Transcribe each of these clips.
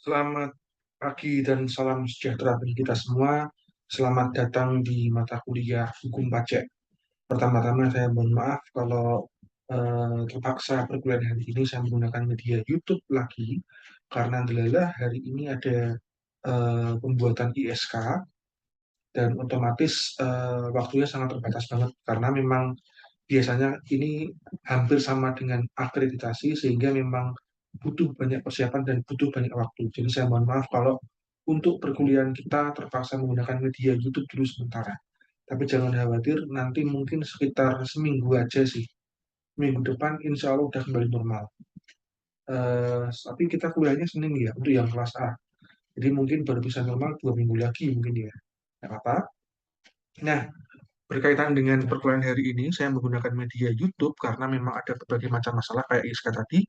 Selamat pagi dan salam sejahtera bagi kita semua. Selamat datang di mata kuliah Hukum Pajak. Pertama-tama saya mohon maaf kalau terpaksa perkuliahan hari ini saya menggunakan media YouTube lagi, karena alhamdulillah hari ini ada pembuatan ISK dan otomatis waktunya sangat terbatas banget karena memang biasanya ini hampir sama dengan akreditasi sehingga memang butuh banyak persiapan dan butuh banyak waktu. Jadi saya mohon maaf kalau untuk perkuliahan kita terpaksa menggunakan media YouTube dulu sementara. Tapi jangan khawatir, nanti mungkin sekitar seminggu aja sih. Minggu depan insya Allah udah kembali normal. Tapi kita kuliahnya Senin ya, untuk yang kelas A. Jadi mungkin baru bisa normal 2 minggu lagi mungkin ya. Nggak apa-apa. Nah, berkaitan dengan perkuliahan hari ini, saya menggunakan media YouTube karena memang ada berbagai macam masalah kayak Iska tadi.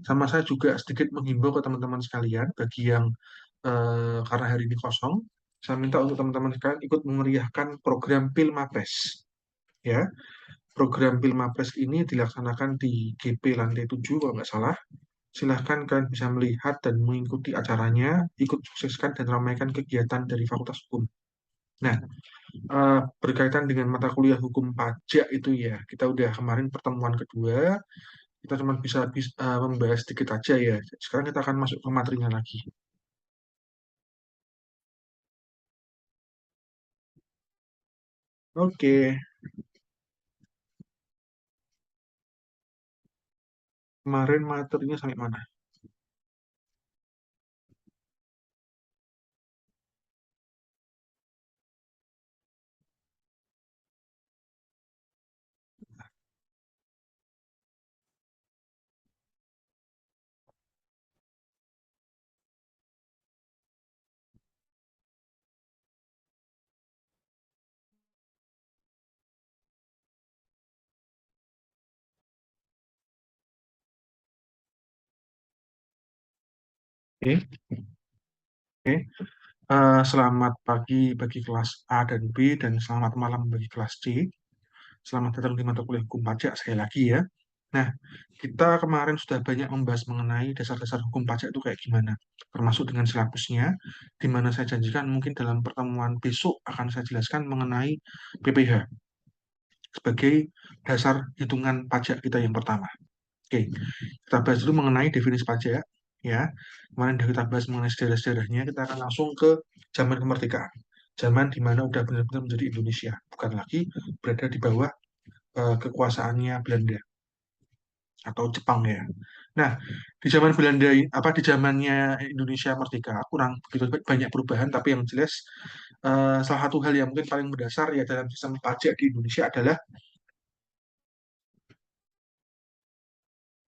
Sama saya juga sedikit menghimbau ke teman-teman sekalian, bagi yang karena hari ini kosong, saya minta untuk teman-teman sekalian ikut memeriahkan program Pilmapres. Ya, program Pilmapres ini dilaksanakan di GP lantai 7 kalau nggak salah. Silahkan kalian bisa melihat dan mengikuti acaranya, ikut sukseskan dan ramaikan kegiatan dari Fakultas Hukum. Nah, berkaitan dengan mata kuliah hukum pajak itu ya, kita udah kemarin pertemuan kedua, kita cuma bisa membahas sedikit aja ya. Sekarang kita akan masuk ke materinya lagi. Oke, kemarin materinya sampai mana? Oke, oke. Selamat pagi bagi kelas A dan B dan selamat malam bagi kelas C. Selamat datang di mata kuliah hukum pajak sekali lagi ya. Nah, kita kemarin sudah banyak membahas mengenai dasar-dasar hukum pajak itu kayak gimana, termasuk dengan silabusnya, di mana saya janjikan mungkin dalam pertemuan besok akan saya jelaskan mengenai PPh sebagai dasar hitungan pajak kita yang pertama. Oke, kita bahas dulu mengenai definisi pajak ya. Kemarin udah kita bahas mengenai sejarah-sejarahnya, kita akan langsung ke zaman kemerdekaan. Zaman di mana udah benar-benar menjadi Indonesia, bukan lagi berada di bawah kekuasaannya Belanda atau Jepang ya. Nah, di zaman Belanda apa di zamannya Indonesia merdeka kurang begitu banyak perubahan, tapi yang jelas salah satu hal yang mungkin paling mendasar ya dalam sistem pajak di Indonesia adalah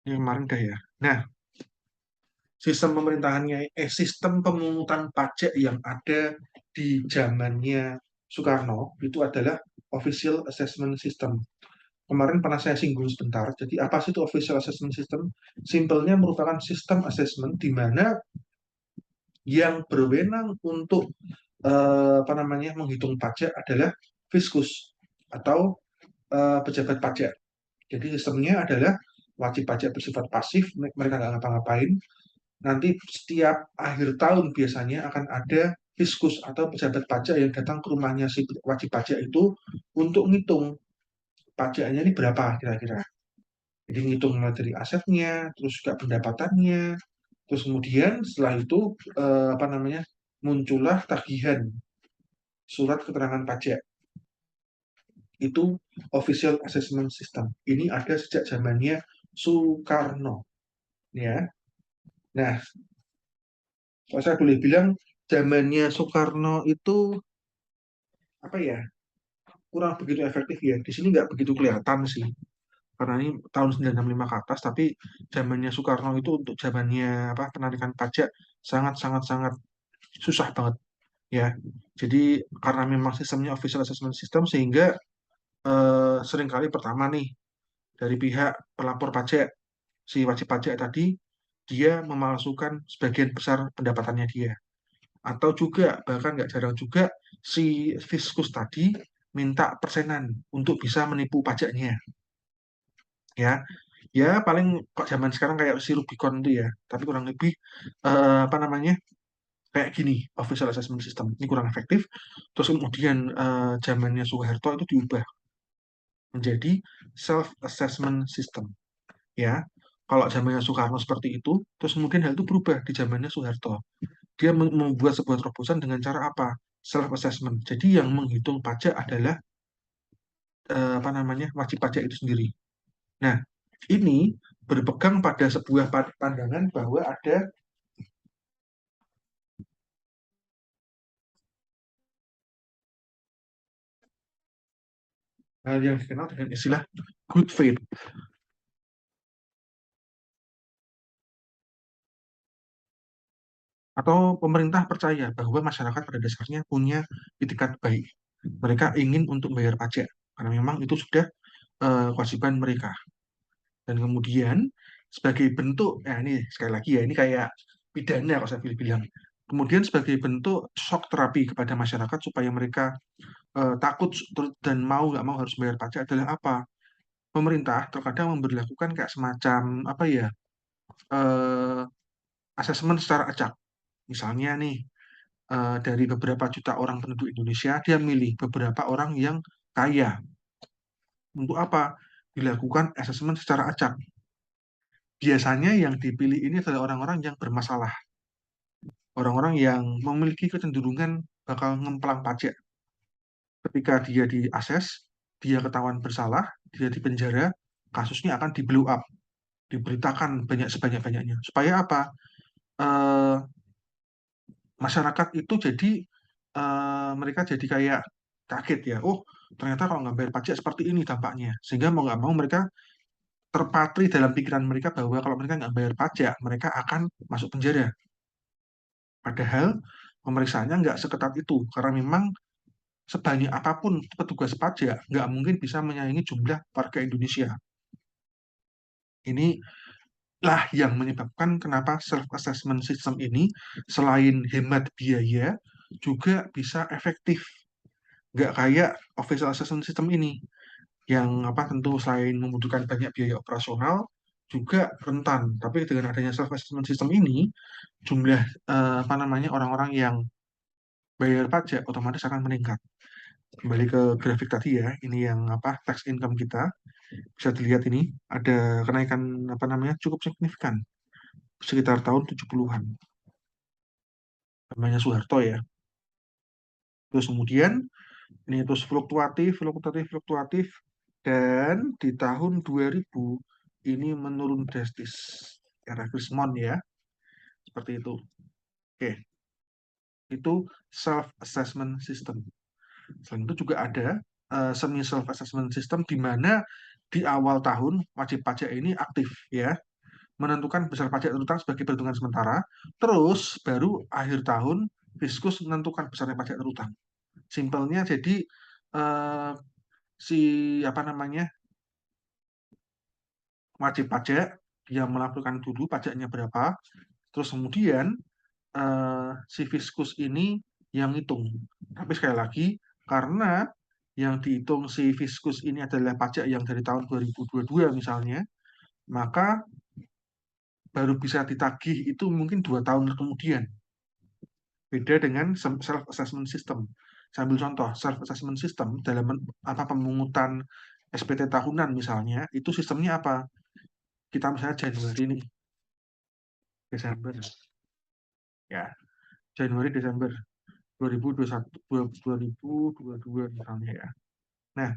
yang kemarin dah ya. Nah, sistem pemungutan pajak yang ada di zamannya Soekarno itu adalah official assessment system. Kemarin pernah saya singgung sebentar. Jadi apa sih itu official assessment system? Simpelnya merupakan sistem assessment di mana yang berwenang untuk apa namanya menghitung pajak adalah fiskus atau pejabat pajak. Jadi sistemnya adalah wajib pajak bersifat pasif, mereka nggak ngapa-ngapain. Nanti setiap akhir tahun biasanya akan ada fiskus atau pejabat pajak yang datang ke rumahnya si wajib pajak itu untuk ngitung pajaknya ini berapa kira-kira. Jadi ngitung materi asetnya, terus juga pendapatannya, terus kemudian setelah itu apa namanya muncullah tagihan surat keterangan pajak. Itu official assessment system. Ini ada sejak zamannya Soekarno, ya. Nah, kalau saya boleh bilang zamannya Soekarno itu apa ya kurang begitu efektif ya. Di sini nggak begitu kelihatan sih, karena ini tahun 95 ke atas. Tapi zamannya Soekarno itu untuk zamannya apa penarikan pajak sangat sangat sangat susah banget ya. Jadi karena memang sistemnya official assessment system sehingga seringkali pertama nih dari pihak pelapor pajak si wajib pajak tadi dia memalsukan sebagian besar pendapatannya dia, atau juga bahkan nggak jarang juga si fiskus tadi minta persenan untuk bisa menipu pajaknya ya. Ya paling kok zaman sekarang kayak si Rubicon itu ya, tapi kurang lebih apa namanya kayak gini, official assessment system ini kurang efektif. Terus kemudian zamannya Soeharto itu diubah menjadi self assessment system, ya. Kalau zamannya Soekarno seperti itu, terus kemudian hal itu berubah di zamannya Soeharto. Dia membuat sebuah terobosan dengan cara apa? Self assessment. Jadi yang menghitung pajak adalah apa namanya wajib pajak itu sendiri. Nah, ini berpegang pada sebuah pandangan bahwa ada hal yang dikenal dengan istilah good faith, atau pemerintah percaya bahwa masyarakat pada dasarnya punya itikat baik. Mereka ingin untuk membayar pajak karena memang itu sudah kewajiban mereka. Dan kemudian sebagai bentuk, ya ini sekali lagi ya, ini kayak pidana kalau saya bilang. Kemudian sebagai bentuk shock terapi kepada masyarakat supaya mereka takut dan mau nggak mau harus bayar pajak adalah apa? Pemerintah terkadang memberlakukan kayak semacam apa ya, eh, asesmen secara acak. Misalnya nih, dari beberapa juta orang penduduk Indonesia, dia milih beberapa orang yang kaya. Untuk apa? Dilakukan asesmen secara acak. Biasanya yang dipilih ini adalah orang-orang yang bermasalah, orang-orang yang memiliki kecenderungan bakal ngemplang pajak. Ketika dia diakses, dia ketahuan bersalah, dia dipenjara, kasusnya akan di blow up, diberitakan banyak sebanyak-banyaknya. Supaya apa? Eh, Masyarakat itu jadi mereka jadi kayak kaget ya. Oh, ternyata kalau nggak bayar pajak seperti ini dampaknya. Sehingga mau nggak mau mereka terpatri dalam pikiran mereka bahwa kalau mereka nggak bayar pajak, mereka akan masuk penjara. Padahal pemeriksaannya nggak seketat itu, karena memang sebanyak apapun petugas pajak nggak mungkin bisa menyaingi jumlah warga Indonesia. Ini lah yang menyebabkan kenapa self-assessment system ini selain hemat biaya, juga bisa efektif. Nggak kayak official assessment system ini, yang apa tentu selain membutuhkan banyak biaya operasional, juga rentan. Tapi dengan adanya self-assessment system ini, jumlah apa namanya orang-orang yang bayar pajak otomatis akan meningkat. Kembali ke grafik tadi ya, ini yang apa tax income kita bisa dilihat ini ada kenaikan apa namanya cukup signifikan sekitar tahun 70-an, namanya Soeharto ya. Terus kemudian ini terus fluktuatif, fluktuatif, fluktuatif, dan di tahun 2000 ini menurun drastis. Era Krismon ya, seperti itu. Oke, itu self assessment system. Selain itu juga ada semi self assessment system di mana di awal tahun wajib pajak ini aktif ya, menentukan besar pajak terutang sebagai perhitungan sementara, terus baru akhir tahun Fiskus menentukan besarnya pajak terutang. Simpelnya jadi eh, si apa namanya wajib pajak dia melaporkan dulu pajaknya berapa, terus kemudian si Fiskus ini yang hitung. Tapi sekali lagi, karena yang dihitung si Fiskus ini adalah pajak yang dari tahun 2022 misalnya, maka baru bisa ditagih itu mungkin 2 tahun kemudian. Beda dengan self assessment system. Saya ambil contoh, self assessment system dalam apa pemungutan SPT tahunan misalnya, itu sistemnya apa? Kita misalnya Januari nih, Desember, ya, Januari Desember 2021, 2022 misalnya ya. Nah,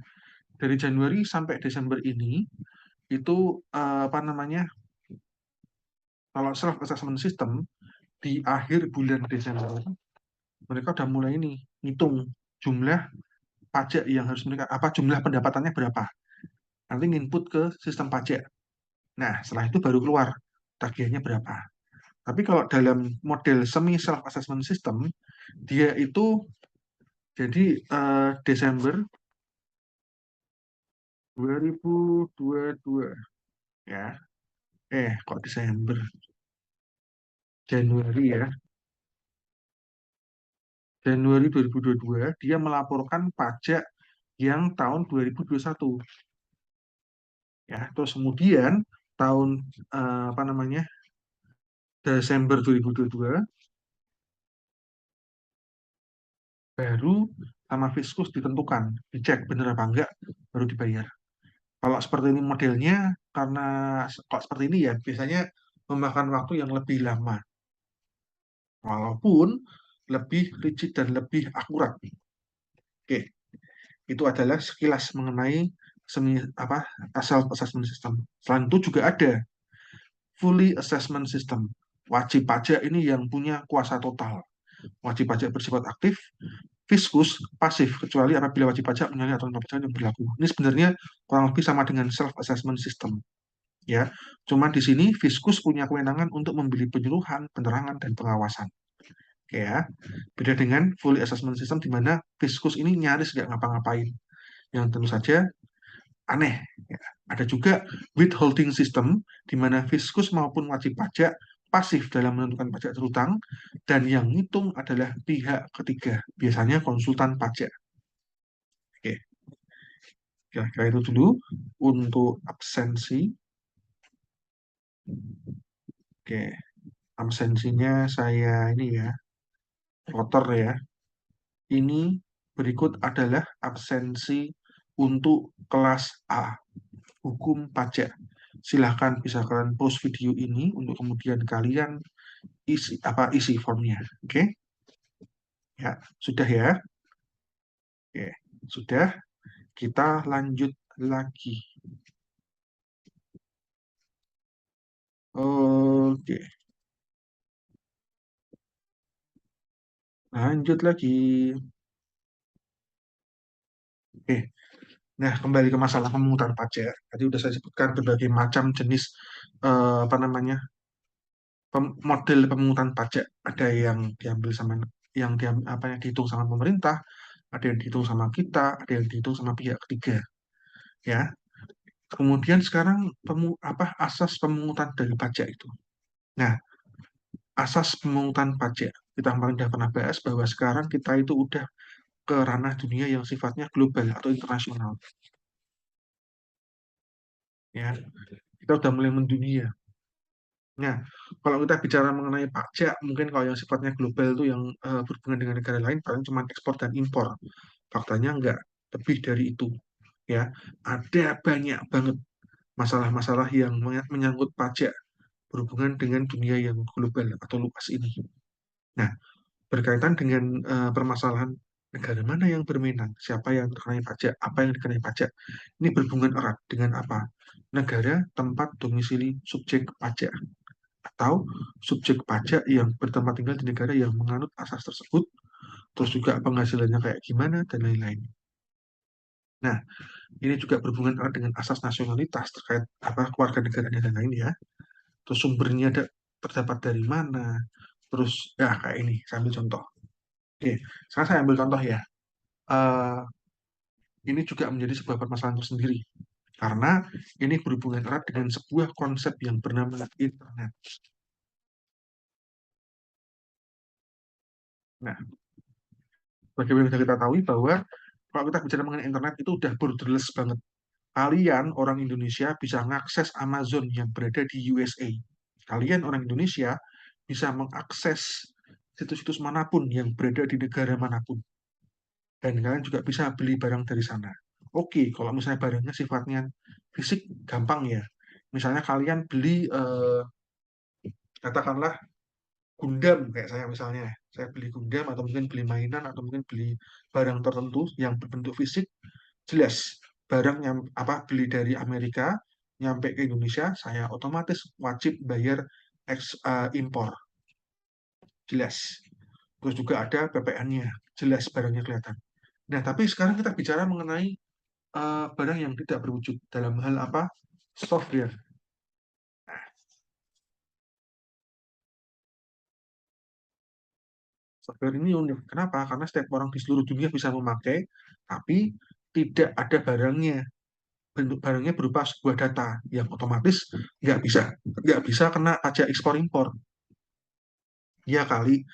dari Januari sampai Desember ini itu apa namanya? Kalau self assessment system di akhir bulan Desember mereka udah mulai ini ngitung jumlah pajak yang harus mereka apa jumlah pendapatannya berapa. Nanti input ke sistem pajak. Nah, setelah itu baru keluar tagihannya berapa. Tapi kalau dalam model semi self assessment system dia itu jadi Desember 2022 ya. Kok Desember? Januari ya. Januari 2022 dia melaporkan pajak yang tahun 2021 ya. Terus kemudian tahun apa namanya Desember 2022 baru sama Fiskus ditentukan, dicek bener apa enggak, baru dibayar. Kalau seperti ini modelnya, karena kok seperti ini ya biasanya memakan waktu yang lebih lama, walaupun lebih rigid dan lebih akurat. Oke, itu adalah sekilas mengenai apa self assessment system. Selain itu juga ada fully assessment system. Wajib pajak ini yang punya kuasa total. Wajib pajak bersifat aktif, fiskus pasif kecuali apabila wajib pajak menyalahi aturan pajak yang berlaku. Ini sebenarnya kurang lebih sama dengan self assessment system, ya. Cuma di sini fiskus punya kewenangan untuk memberi penyuluhan, penerangan dan pengawasan. Oke ya. Beda dengan fully assessment system di mana fiskus ini nyaris nggak ngapa-ngapain. Yang tentu saja aneh. Ya. Ada juga withholding system di mana fiskus maupun wajib pajak pasif dalam menentukan pajak terutang dan yang ngitung adalah pihak ketiga, biasanya konsultan pajak. Oke, kira-kira itu dulu untuk absensi. Oke, absensinya saya ini ya, plotter ya. Ini berikut adalah absensi untuk kelas A, hukum pajak. Silahkan bisa kalian post video ini untuk kemudian kalian isi formnya. Oke, ya sudah ya. Oke, sudah. Kita lanjut lagi. Oke, lanjut lagi. Oke, nah kembali ke masalah pemungutan pajak. Tadi sudah saya sebutkan berbagai macam jenis apa namanya model pemungutan pajak. Ada yang diambil sama apa yang dihitung sama pemerintah, ada yang dihitung sama kita, ada yang dihitung sama pihak ketiga. Ya, kemudian sekarang apa asas pemungutan dari pajak itu. Nah, asas pemungutan pajak kita kemarin sudah pernah bahas bahwa sekarang kita itu udah ke ranah dunia yang sifatnya global atau internasional. Ya, kita udah mulai mendunia. Nah, kalau kita bicara mengenai pajak, mungkin kalau yang sifatnya global itu yang berhubungan dengan negara lain paling cuma ekspor dan impor. Faktanya enggak, lebih dari itu. Ya, ada banyak banget masalah-masalah yang menyangkut pajak berhubungan dengan dunia yang global atau luas ini. Nah, berkaitan dengan permasalahan negara mana yang berwenang, siapa yang terkena pajak, apa yang dikenai pajak. Ini berhubungan erat dengan apa? Negara tempat domisili subjek pajak atau subjek pajak yang bertempat tinggal di negara yang menganut asas tersebut, terus juga penghasilannya kayak gimana dan lain-lain. Nah, ini juga berhubungan erat dengan asas nasionalitas terkait apa keluarga negaranya dan lain ya. Terus sumbernya terdapat dari mana? Terus ya kayak ini, saya ambil contoh. Oke, sekarang saya ambil contoh ya. Eh, ini juga menjadi sebuah permasalahan tersendiri karena ini berhubungan erat dengan sebuah konsep yang bernama internet. Nah, bagaimana bisa kita tahu bahwa kalau kita bicara mengenai internet itu udah borderless banget. Kalian orang Indonesia bisa mengakses Amazon yang berada di USA. Kalian orang Indonesia bisa mengakses situs-situs manapun yang berada di negara manapun. Dan kalian juga bisa beli barang dari sana. Oke, kalau misalnya barangnya sifatnya fisik, gampang ya. Misalnya kalian beli, katakanlah Gundam kayak saya misalnya. Saya beli Gundam atau mungkin beli mainan atau mungkin beli barang tertentu yang berbentuk fisik, jelas barang yang apa beli dari Amerika nyampe ke Indonesia, saya otomatis wajib bayar impor, jelas. Terus juga ada PPN-nya, jelas barangnya kelihatan. Nah, tapi sekarang kita bicara mengenai barang yang tidak berwujud dalam hal apa? Software. Software ini unik. Kenapa? Karena setiap orang di seluruh dunia bisa memakai, tapi tidak ada barangnya. Bentuk barangnya berupa sebuah data yang otomatis nggak bisa kena pajak ekspor impor. Ya kali,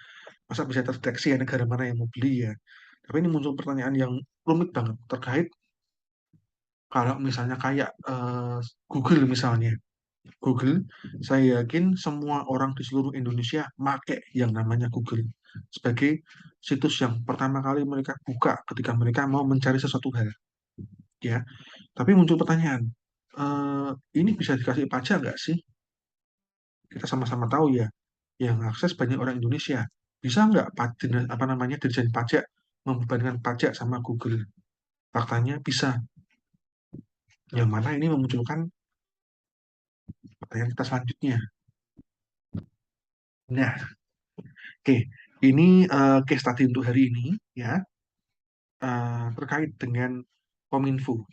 masa bisa terdeteksi ya negara mana yang mau beli ya. Tapi ini muncul pertanyaan yang rumit banget terkait kalau misalnya kayak Google misalnya. Google, saya yakin semua orang di seluruh Indonesia make yang namanya Google sebagai situs yang pertama kali mereka buka ketika mereka mau mencari sesuatu hal, ya. Tapi muncul pertanyaan, eh, ini bisa dikasih pajak nggak sih? Kita sama-sama tahu ya, yang akses banyak orang Indonesia. Bisa nggak apa namanya Dirjen Pajak membebankan pajak sama Google? Faktanya bisa. Yang mana ini memunculkan pertanyaan kita selanjutnya. Nah, oke, ini case tadi untuk hari ini ya, terkait dengan Kominfo.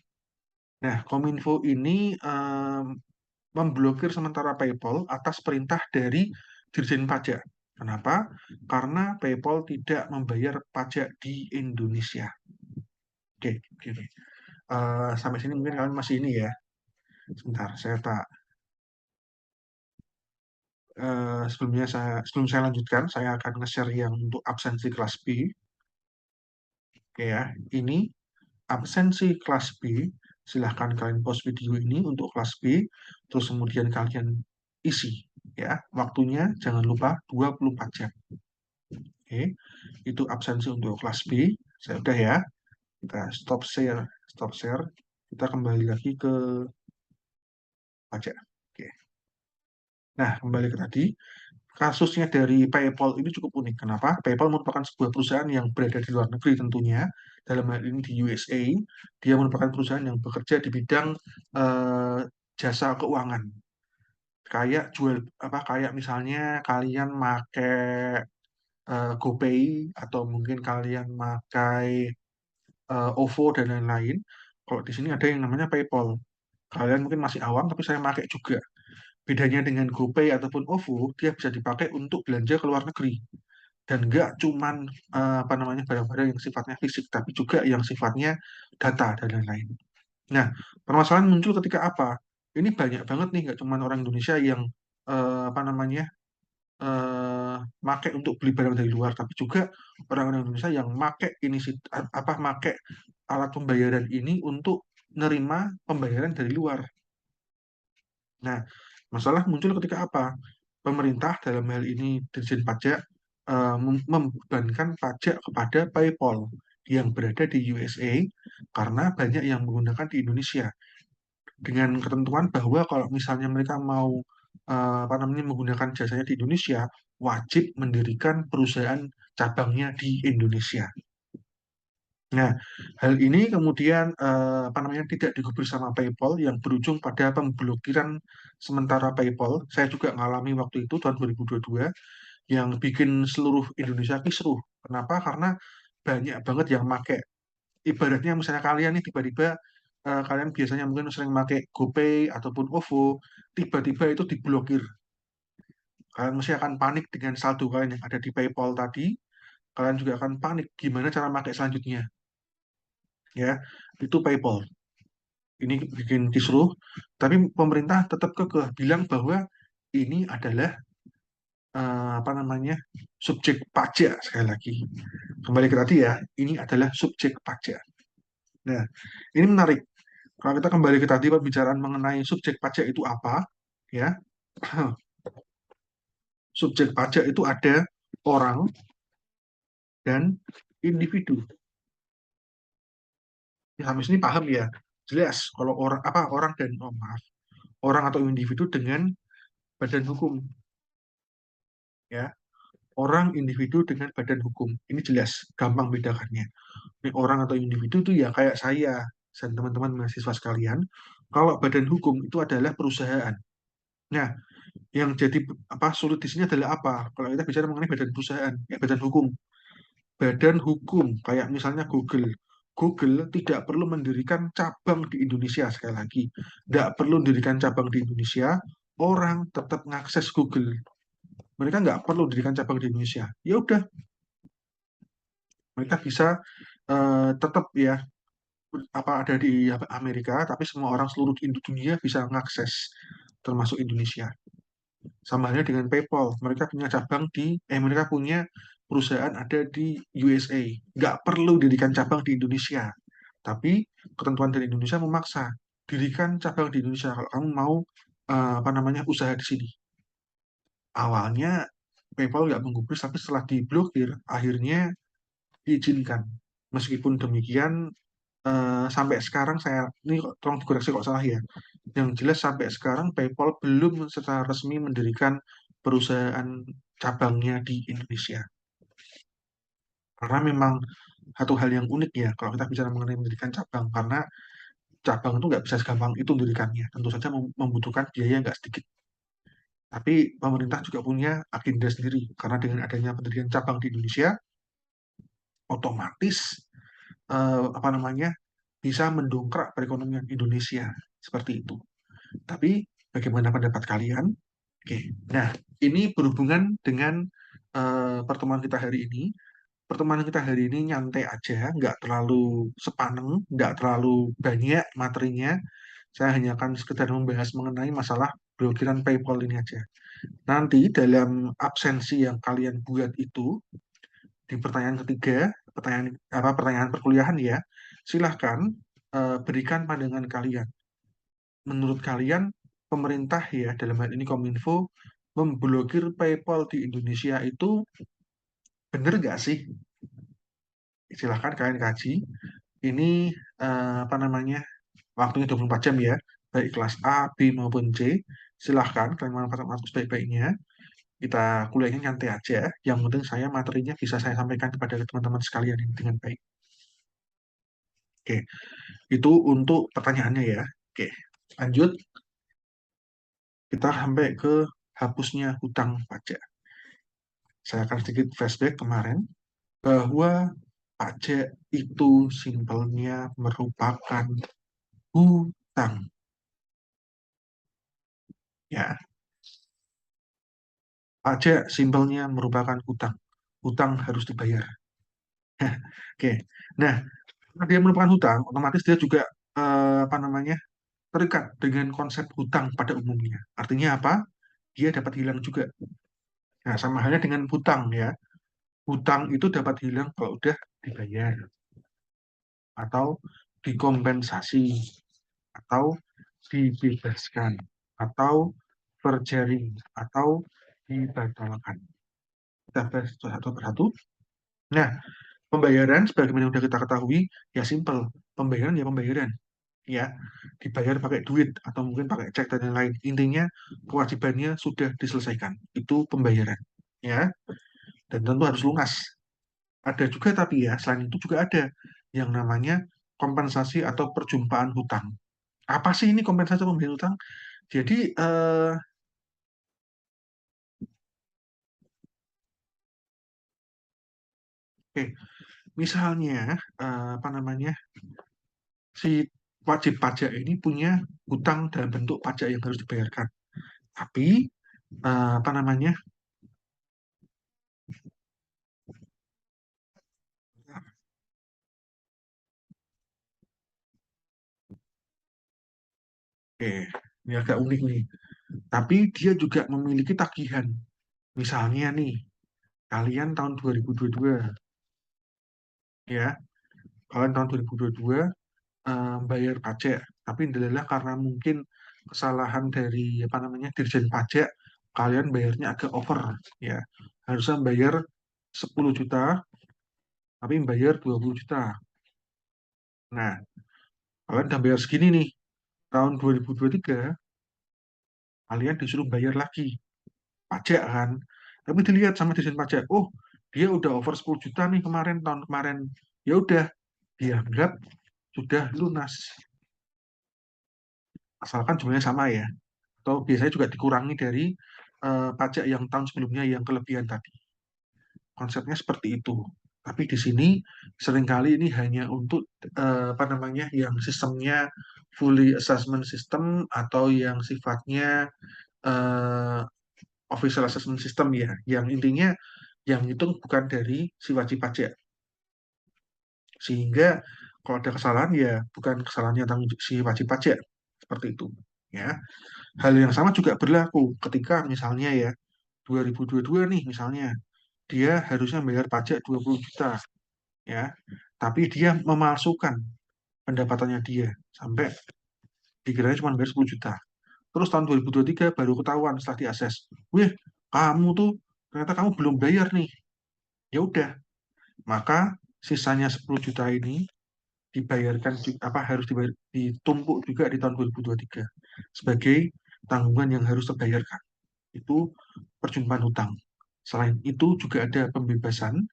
Nah, Kominfo ini memblokir sementara PayPal atas perintah dari Dirjen Pajak. Kenapa? Karena PayPal tidak membayar pajak di Indonesia. Oke, oke, oke. Sampai sini mungkin kalian masih ini ya. Sebentar, saya tak sebelum saya lanjutkan, saya akan nge-share yang untuk absensi kelas B. Oke ya, ini absensi kelas B. Silahkan kalian pause video ini untuk kelas B, terus kemudian kalian isi ya. Waktunya jangan lupa 24 jam. Oke, itu absensi untuk kelas B. Saya udah ya. Kita stop share, stop share. Kita kembali lagi ke pajak. Oke. Nah, kembali ke tadi. Kasusnya dari PayPal ini cukup unik. Kenapa? PayPal merupakan sebuah perusahaan yang berada di luar negeri tentunya. Dalam hal ini di USA, dia merupakan perusahaan yang bekerja di bidang eh, jasa keuangan. Kayak jual apa? Kayak misalnya kalian make GoPay atau mungkin kalian pakai OVO dan lain-lain. Kalau di sini ada yang namanya PayPal. Kalian mungkin masih awam, tapi saya pakai juga. Bedanya dengan GoPay ataupun OVO, dia bisa dipakai untuk belanja ke luar negeri. Dan nggak cuman apa namanya barang-barang yang sifatnya fisik, tapi juga yang sifatnya data dan lain-lain. Nah, permasalahan muncul ketika apa? Ini banyak banget nih, nggak cuman orang Indonesia yang apa namanya make untuk beli barang dari luar, tapi juga orang-orang Indonesia yang make ini apa make alat pembayaran ini untuk nerima pembayaran dari luar. Nah, masalah muncul ketika apa? Pemerintah dalam hal ini Dirjen Pajak membebankan pajak kepada PayPal yang berada di USA karena banyak yang menggunakan di Indonesia dengan ketentuan bahwa kalau misalnya mereka mau apa namanya menggunakan jasanya di Indonesia wajib mendirikan perusahaan cabangnya di Indonesia. Nah, hal ini kemudian apa namanya tidak digubris sama PayPal yang berujung pada pemblokiran sementara PayPal. Saya juga mengalami waktu itu tahun 2022 yang bikin seluruh Indonesia kisruh. Kenapa? Karena banyak banget yang make. Ibaratnya misalnya kalian nih tiba-tiba kalian biasanya mungkin sering make GoPay ataupun OVO, tiba-tiba itu diblokir. Kalian mesti akan panik dengan saldo kalian yang ada di PayPal tadi. Kalian juga akan panik gimana cara pakai selanjutnya. Ya, itu PayPal. Ini bikin kisruh, tapi pemerintah tetap kekeh bilang bahwa ini adalah apa namanya subjek pajak sekali lagi. Kembali ke tadi ya, ini adalah subjek pajak. Nah, ini menarik. Kalau kita kembali ke tadi pembicaraan mengenai subjek pajak itu apa, ya, subjek pajak itu ada orang dan individu. Ya, sampai sini paham ya? Jelas kalau orang apa orang dan oh, maaf, orang atau individu dengan badan hukum, ya. Orang individu dengan badan hukum. Ini jelas, gampang bedakannya. Ini orang atau individu itu ya kayak saya dan teman-teman mahasiswa sekalian. Kalau badan hukum itu adalah perusahaan. Nah, yang jadi apa sulit di sini adalah apa? Kalau kita bicara mengenai badan perusahaan, ya badan hukum. Badan hukum kayak misalnya Google. Google tidak perlu mendirikan cabang di Indonesia sekali lagi. Tidak perlu mendirikan cabang di Indonesia, orang tetap mengakses Google. Mereka nggak perlu mendirikan cabang di Indonesia. Ya udah, mereka bisa tetap ya apa ada di Amerika, tapi semua orang seluruh dunia bisa mengakses, termasuk Indonesia. Sama halnya dengan PayPal, mereka punya cabang mereka punya perusahaan ada di USA, nggak perlu dirikan cabang di Indonesia, tapi ketentuan dari Indonesia memaksa dirikan cabang di Indonesia kalau kamu mau apa namanya usaha di sini. Awalnya PayPal nggak menggubris, tapi setelah diblokir, akhirnya diizinkan. Meskipun demikian, sampai sekarang saya ini tolong dikoreksi kok salah ya. Yang jelas sampai sekarang PayPal belum secara resmi mendirikan perusahaan cabangnya di Indonesia. Karena memang satu hal yang unik ya kalau kita bicara mengenai mendirikan cabang, karena cabang itu nggak bisa segampang itu mendirikannya. Tentu saja membutuhkan biaya yang nggak sedikit. Tapi pemerintah juga punya agenda sendiri, karena dengan adanya pendirian cabang di Indonesia, otomatis apa namanya bisa mendongkrak perekonomian Indonesia seperti itu. Tapi bagaimana pendapat kalian? Oke, nah ini berhubungan dengan pertemuan kita hari ini. Pertemuan kita hari ini nyantai aja, nggak terlalu sepaneng, nggak terlalu banyak materinya. Saya hanya akan sekedar membahas mengenai masalah blokiran PayPal ini aja. Nanti dalam absensi yang kalian buat itu, di pertanyaan ketiga, pertanyaan perkuliahan ya, silahkan berikan pandangan kalian. Menurut kalian, pemerintah ya, dalam hal ini Kominfo, memblokir PayPal di Indonesia itu benar nggak sih? Silahkan kalian kaji. Ini apa namanya, waktunya 24 jam ya, baik kelas A, B maupun C. Silahkan kalian manfaatkan waktu sebaik-baiknya. Kita kuliahnya nyantai aja. Yang penting saya materinya bisa saya sampaikan kepada teman-teman sekalian ini dengan baik. Oke, itu untuk pertanyaannya ya. Oke, lanjut. Kita sampai ke hapusnya hutang pajak. Saya akan sedikit flashback kemarin bahwa pajak itu simpelnya merupakan hutang. Ya, pajak simpelnya merupakan hutang. Hutang harus dibayar. Oke. Nah, karena dia merupakan hutang, otomatis dia juga apa namanya? Terikat dengan konsep hutang pada umumnya. Artinya apa? Dia dapat hilang juga. Nah, sama halnya dengan hutang ya. Hutang itu dapat hilang kalau udah dibayar atau dikompensasi atau dibebaskan atau berjaring atau dibatalkan. Kita bahas satu persatu. Nah, pembayaran sebagaimana yang sudah kita ketahui ya simple. Pembayaran ya pembayaran ya, dibayar pakai duit atau mungkin pakai cek dan lain-lain. Intinya kewajibannya sudah diselesaikan. Itu pembayaran ya, dan tentu harus lunas. Ada juga tapi ya selain itu juga ada yang namanya kompensasi atau perjumpaan hutang. Apa sih ini kompensasi atau pembayaran hutang? Jadi oke, misalnya apa namanya, si wajib pajak ini punya hutang dalam bentuk pajak yang harus dibayarkan. Tapi apa namanya? Oke, ini agak unik nih. Tapi dia juga memiliki tagihan. Misalnya nih, kalian tahun 2022 ya, kalian tahun 2022 bayar pajak, tapi adalah karena mungkin kesalahan dari apa namanya Dirjen Pajak, kalian bayarnya agak over ya. Harusnya bayar 10 juta, tapi bayar 20 juta. Nah, kalian udah bayar segini nih, tahun 2023 kalian disuruh bayar lagi pajak kan. Tapi dilihat sama Dirjen Pajak, oh dia udah over 10 juta nih kemarin, tahun kemarin. Ya udah, dianggap sudah lunas. Asalkan jumlahnya sama ya. Atau biasanya juga dikurangi dari pajak yang tahun sebelumnya yang kelebihan tadi. Konsepnya seperti itu. Tapi di sini seringkali ini hanya untuk apa namanya yang sistemnya fully assessment system atau yang sifatnya eh, official assessment system ya, yang intinya yang hitung bukan dari si wajib pajak. Sehingga kalau ada kesalahan ya bukan kesalahannya tanggung si wajib pajak. Seperti itu. Ya. Hal yang sama juga berlaku ketika misalnya ya 2022 nih misalnya dia harusnya bayar pajak 20 juta ya, tapi dia memalsukan pendapatannya dia sampai dikiranya cuma bayar 10 juta. Terus tahun 2023 baru ketahuan setelah diakses. Wih, kamu tuh ternyata kamu belum bayar nih. Ya udah, maka sisanya 10 juta ini dibayarkan apa harus dibayar, ditumpuk juga di tahun 2023 sebagai tanggungan yang harus terbayarkan. Itu perjumpaan hutang. Selain itu juga ada pembebasan.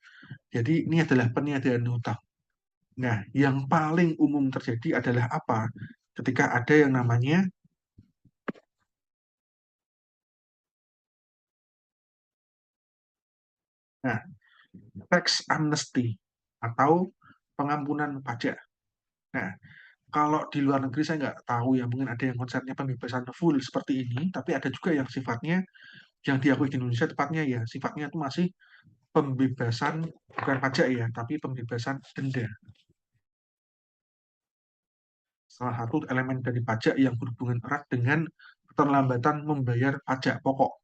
Jadi ini adalah peniadaan hutang. Nah, yang paling umum terjadi adalah apa? Ketika ada yang namanya, nah, tax amnesty atau pengampunan pajak. Nah, kalau di luar negeri saya nggak tahu ya, mungkin ada yang konsepnya pembebasan full seperti ini, tapi ada juga yang sifatnya, yang diakui di Indonesia tepatnya ya, sifatnya itu masih pembebasan, bukan pajak ya, tapi pembebasan denda. Salah satu elemen dari pajak yang berhubungan erat dengan keterlambatan membayar pajak pokok.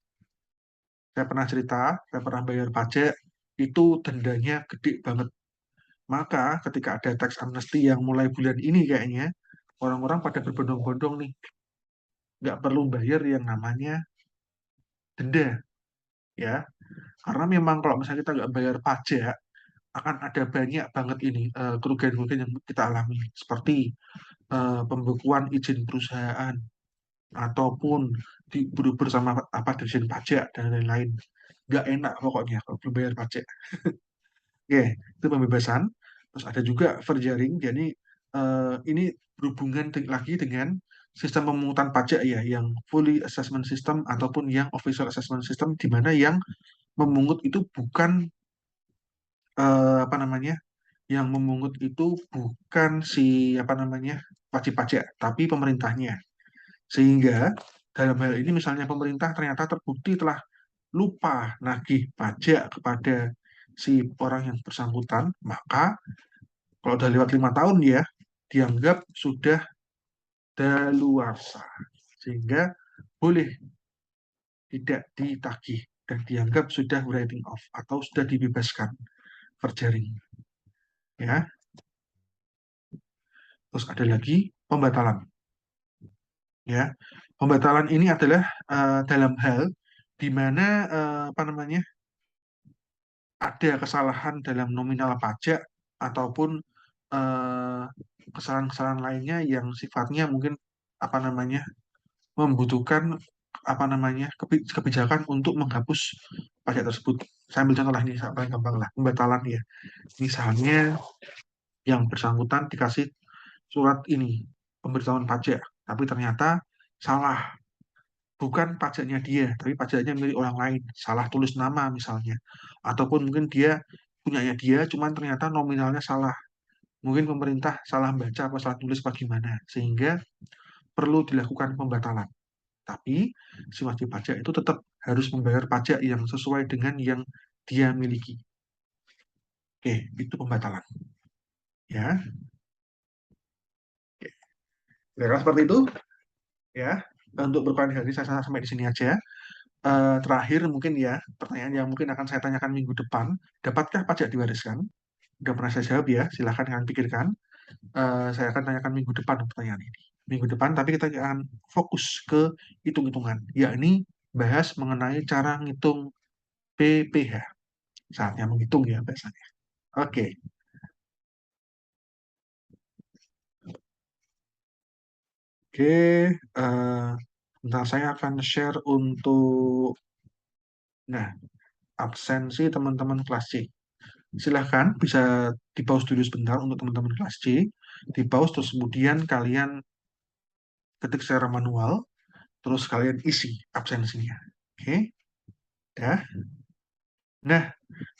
Saya pernah cerita, saya pernah bayar pajak, itu dendanya gede banget. Maka ketika ada tax amnesty yang mulai bulan ini kayaknya, orang-orang pada berbondong-bondong nih, nggak perlu bayar yang namanya denda, ya. Karena memang kalau misalnya kita nggak bayar pajak, akan ada banyak banget ini kerugian-kerugian yang kita alami, seperti pembekuan izin perusahaan, ataupun bersama apa dirjen pajak dan lain-lain. Nggak enak pokoknya kalau belum bayar pajak. Oke, itu pembebasan. Terus ada juga verjaring, jadi ini berhubungan lagi dengan sistem pemungutan pajak ya, yang fully assessment system ataupun yang official assessment system, di mana yang memungut itu bukan apa namanya, yang memungut itu bukan si apa namanya wajib pajak, tapi pemerintahnya. Sehingga dalam hal ini misalnya pemerintah ternyata terbukti telah lupa nagih pajak kepada si orang yang bersangkutan, maka kalau udah lewat 5 tahun ya, dianggap sudah daluarsa. Sehingga boleh tidak ditagih dan dianggap sudah writing off atau sudah dibebaskan verjaring. Ya, terus ada lagi pembatalan. Ya, pembatalan ini adalah dalam hal di mana apa namanya ada kesalahan dalam nominal pajak ataupun eh, kesalahan-kesalahan lainnya yang sifatnya mungkin apa namanya membutuhkan apa namanya kebijakan untuk menghapus pajak tersebut. Saya ambil contoh lah ini paling gampang lah, pembatalan ya. Misalnya yang bersangkutan dikasih surat ini pemberitahuan pajak, tapi ternyata salah, bukan pajaknya dia, tapi pajaknya milik orang lain, salah tulis nama misalnya, ataupun mungkin dia punyanya dia, cuman ternyata nominalnya salah. Mungkin pemerintah salah baca apa salah tulis apa gimana, sehingga perlu dilakukan pembatalan. Tapi si wajib pajak itu tetap harus membayar pajak yang sesuai dengan yang dia miliki. Oke, itu pembatalan. Ya, oke. Seperti itu. Ya, untuk berkali hari saya sampai di sini aja. Terakhir mungkin ya, pertanyaan yang mungkin akan saya tanyakan minggu depan, dapatkah pajak diwariskan? Udah pernah saya jawab ya, silahkan kalian pikirkan. Saya akan tanyakan minggu depan pertanyaan ini. Minggu depan, tapi kita akan fokus ke hitung-hitungan, yakni bahas mengenai cara ngitung PPh. Saatnya menghitung ya biasanya. Oke, oke. eh, Bentar, saya akan share untuk, nah, absensi teman-teman kelas C. Silahkan bisa di pause dulu sebentar untuk teman-teman kelas C. Di pause terus kemudian kalian ketik secara manual, terus kalian isi absensinya. Oke, dah. Nah,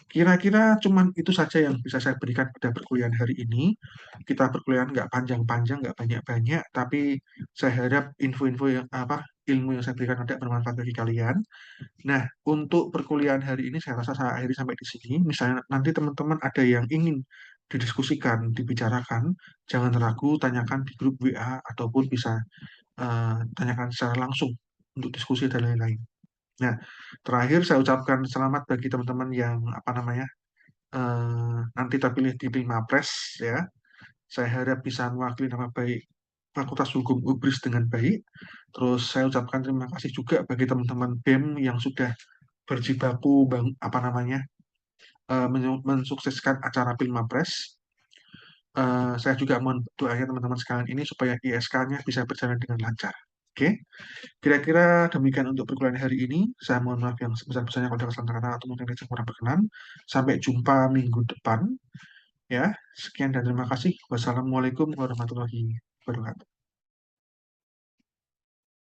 kira-kira cuman itu saja yang bisa saya berikan pada perkuliahan hari ini. Kita perkuliahan nggak panjang-panjang, nggak banyak-banyak, tapi saya harap info-info yang apa ilmu yang saya berikan ada bermanfaat bagi kalian. Nah, untuk perkuliahan hari ini saya rasa saya akhiri sampai di sini. Misalnya nanti teman-teman ada yang ingin didiskusikan, dibicarakan, jangan ragu tanyakan di grup WA ataupun bisa tanyakan secara langsung untuk diskusi dan lain-lain. Nah, terakhir saya ucapkan selamat bagi teman-teman yang apa namanya nanti terpilih di Prima Press ya. Saya harap bisa mewakili nama baik Fakultas Hukum UBRIS dengan baik. Terus saya ucapkan terima kasih juga bagi teman-teman BEM yang sudah berjibaku apa namanya mensukseskan acara Pilmapres. Saya juga mohon doanya teman-teman sekalian ini supaya ISK-nya bisa berjalan dengan lancar. Oke, kira-kira demikian untuk perkuliahan hari ini. Saya mohon maaf yang sebesar-besarnya kalau ada kesalahan kata atau mungkin yang kurang berkenan. Sampai jumpa minggu depan. Ya, sekian dan terima kasih. Wassalamualaikum warahmatullahi wabarakatuh.